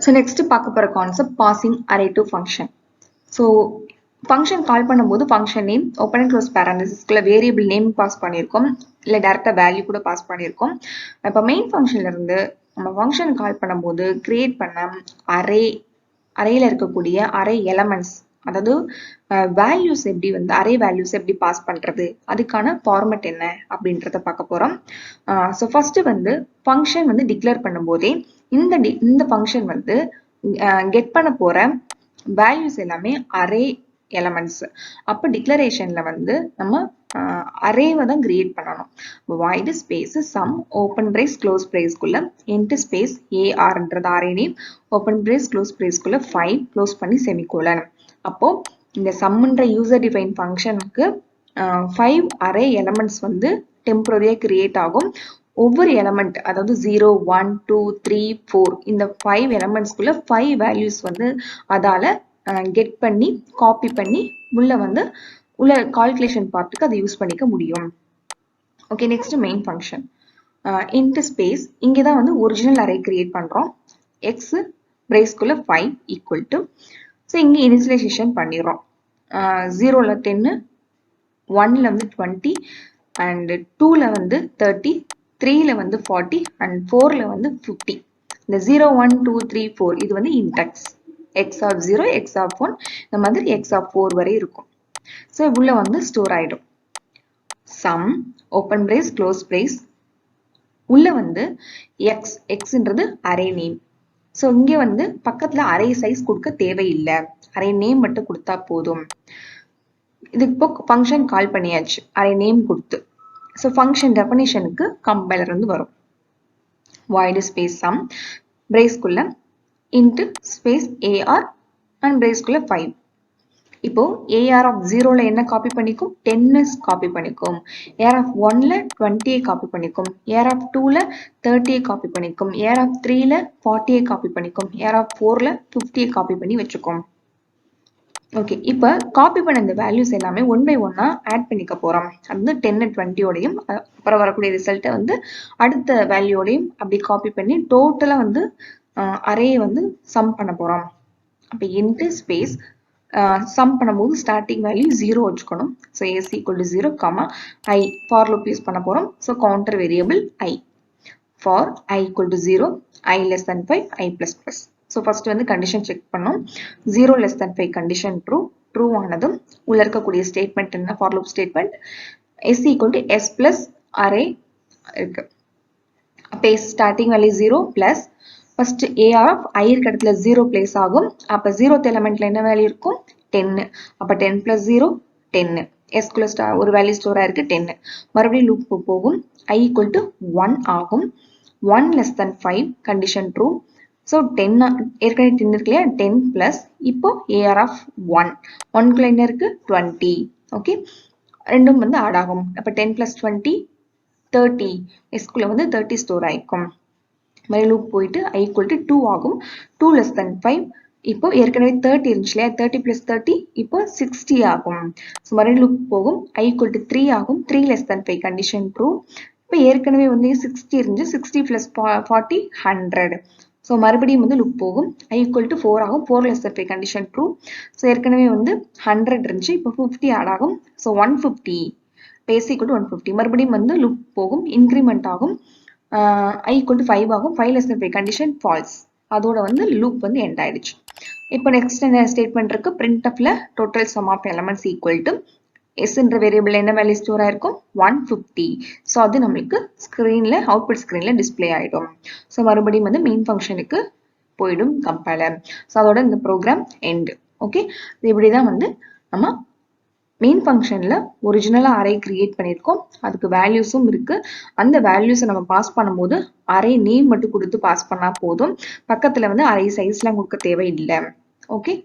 So next பார்க்க போற concept passing array to function. So function கால் பண்ணும்போது function name open and close parenthesisக்குள்ள variable name pass பண்ணியிருக்கோம் இல்லை டைரக்டா வேல்யூ கூட பாஸ் பண்ணியிருக்கோம். இப்போ மெயின் ஃபங்க்ஷன்ல இருந்து நம்ம ஃபங்க்ஷன் கால் பண்ணும்போது கிரியேட் பண்ண அரேல இருக்கக்கூடிய அரே எலமெண்ட்ஸ், அதாவது வேல்யூஸ் எப்படி வந்து அரே வேல்யூஸ் எப்படி பாஸ் பண்றது, அதுக்கான ஃபார்மேட் என்ன அப்படின்றத பார்க்க போறோம். ஸோ ஃபர்ஸ்ட் வந்து ஃபங்க்ஷன் வந்து டிக்ளேர் பண்ணும்போதே இந்த ஃபங்க்ஷன் வந்து கெட் பண்ண போற வேல்யூஸ் எல்லாமே அரே எலமெண்ட்ஸ். அப்போ டிக்ளரேஷன்ல வந்து நம்ம அரேவை தான் கிரியேட் பண்ணணும். void space sum open brace close brace குள்ள int space arன்றது array name, open brace close brace குள்ள 5 க்ளோஸ் பண்ணி செமிகோலன். அப்போ இந்த சம்ன்ற யூசர் டிஃபைன் ஃபங்க்ஷனுக்கு 5 அரே எலமெண்ட்ஸ் வந்து டெம்பரரியா கிரியேட் ஆகும். ஒவ்வொரு எலமெண்ட், அதாவது 0 1 2 3 4 இந்த 5 எலமெண்ட்ஸ்குள்ள 5 வேல்யூஸ் வந்து அதால கெட் பண்ணி காப்பி பண்ணி உள்ள கால்குலேஷன் பார்ட்டுக்கு அதை யூஸ் பண்ணிக்க முடியும். Okay, next main function int space. இங்கே தான் வந்து ஒரிஜினல் அரே கிரியேட் பண்றோம். எக்ஸ் பிரேஸ்குள்ள 5 ஈக்குவல் டு, ஸோ இங்கே இனிஷியலைசேஷன் பண்ணிடுறோம். 0ல 10, 1ல வந்து 20 அண்ட் 2ல வந்து 30, 3ல வந்து 40 அண்ட் 4ல வந்து 50. இந்த 0 1 2 3 4 இது வந்து index x of 0 x of 1 இந்த மாதிரி x of 4 வரை இருக்கும். ஸோ உள்ள வந்து ஸ்டோர் ஆயிடும். Sum open brace close brace உள்ள வந்து எக்ஸ்ன்றது அரே நேம். ஸோ இங்கே வந்து பக்கத்துல அரே சைஸ் கொடுக்க தேவையில்லை, அரே நேம் மட்டும் கொடுத்தா போதும். இதுக்கு இப்போ ஃபங்க்ஷன் கால் பண்ணியாச்சு அரே நேம் கொடுத்து. ஸோ ஃபங்க்ஷன் டெஃபினிஷனுக்கு கம்பைலர் வந்து வரும். void space sum பிரேஸ்குள்ள int space ar and பிரேஸ்குள்ள 5. இப்போ ar of 0ல என்ன காப்பி பண்ணிக்கும், 10 காப்பி பண்ணிக்கும். ar of 1ல 20 காப்பி பண்ணிக்கும். ar of 2ல 30 காப்பி பண்ணிக்கும். ar of 3ல 40 காப்பி பண்ணிக்கும். ar of 4ல 50 காப்பி பண்ணி வச்சுக்கும். ஓகே, இப்போ காப்பி பண்ண இந்த வேல்யூஸ் எல்லாமே ஒன் பை ஒன்னா ஆட் பண்ணிக்க போறோம். அது வந்து 10 20யோடையும் அப்புறம் வரக்கூடிய ரிசல்ட்டை வந்து அடுத்த வேல்யூடையும் அப்படி காப்பி பண்ணி டோட்டலா வந்து அரே வந்து சம் பண்ண போறோம். அப்போ இன்ட் ஸ்பேஸ் சம் பண்ணும்போது ஸ்டார்டிங் வேல்யூ 0 வச்சுக்கணும். So s equal to 0 comma i for loop use பண்ண போறோம். So counter variable i for i equal to 0 i less than 5 i plus plus. So first வந்து condition check பண்ணோம். 0 less than 5 condition true ஆனதும் உள்ள இருக்கக்கூடிய statement என்ன, for loop statement S equal to S plus array இருக்கு. அப்போ starting value 0 plus first AR of i இருக்க இடத்துல 0 பிளேஸ் ஆகும். அப்போ 0th எலமெண்ட்ல என்ன வேல்யூ இருக்கும், 10. அப்போ 10 பிளஸ் 0 10. எஸ்குள்ள ஒரு வேல்யூ ஸ்டோர் ஆயிருக்கு 10. மறுபடியும் லூப் போகும். ஐ ஈக்குவல் டு 1 ஆகும். 1 less than 5 condition true. So 10 ஏற்கனவே 10 இருக்கு இல்லையா, 10 பிளஸ் இப்போ ஏஆர் ஆஃப் 1 என்ன இருக்கு 20. ஓகே, ரெண்டும் வந்து ஆட் ஆகும். அப்போ 10 பிளஸ் 20 30. எஸ்குள்ள வந்து 30 ஸ்டோர் ஆயிக்கும். மறுபடியும் லூப் போயிட்டு ஐ ஈக்குவல் டு 2 ஆகும். 2 லெஸ் தென் 5 இப்போ ஏற்கனவே 30 இருந்துச்சு இல்லையா, 30 பிளஸ் 30 இப்போ 60 ஆகும். ஸோ மறுபடியும் லூப் போகும். ஐ ஈக்குவல் டு 3 ஆகும். 3 லெஸ் தென் 5 கண்டிஷன் ட்ரூ. இப்போ ஏற்கனவே வந்து 60 இருந்துச்சு, 60 பிளஸ் 40 100. ஸோ மறுபடியும் வந்து லூப் போகும். ஐ ஈக்குவல் டு 4 ஆகும். 4 less than 5 condition true. So ஏற்கனவே வந்து 100 இருந்துச்சு, இப்போ 50 ஆட் ஆகும். So 150 base equal to 150. மறுபடியும் வந்து லூப் போகும், இன்க்ரிமெண்ட் ஆகும். ஐ ஈக்குவல் டு 5 ஆகும். 5 லெஸ் தென் 5 கண்டிஷன் ஃபால்ஸ். அதோட வந்து லூப் வந்து எண்ட் ஆயிடுச்சு. இப்போ நெக்ஸ்ட் என்ன ஸ்டேட்மெண்ட் இருக்கு, printfல total sum of elements equal to எஸ்ன்ற வேரியபிள் என்ன வேல்யூ ஸ்டோர் ஆயிருக்கும் 150. ஸோ அது நம்மளுக்கு ஸ்கிரீன்ல அவுட்புட் ஸ்கிரீன்ல டிஸ்பிளே ஆயிடும். ஸோ மறுபடியும் வந்து மெயின் ஃபங்க்ஷனுக்கு போயிடும் கம்பைலர். ஸோ அதோட இந்த ப்ரோக்ராம் எண்ட். ஓகே, இப்படிதான் வந்து நம்ம மெயின் ஃபங்க்ஷன்ல ஒரிஜினலா அரே கிரியேட் பண்ணியிருக்கோம். அதுக்கு வேல்யூஸும் இருக்கு. அந்த வேல்யூஸை நம்ம பாஸ் பண்ணும்போது அரே நேம் மட்டும் கொடுத்து பாஸ் பண்ணா போதும். பக்கத்துல வந்து அரே சைஸ்லாம் கொடுக்க தேவையில்லை. ஓகே.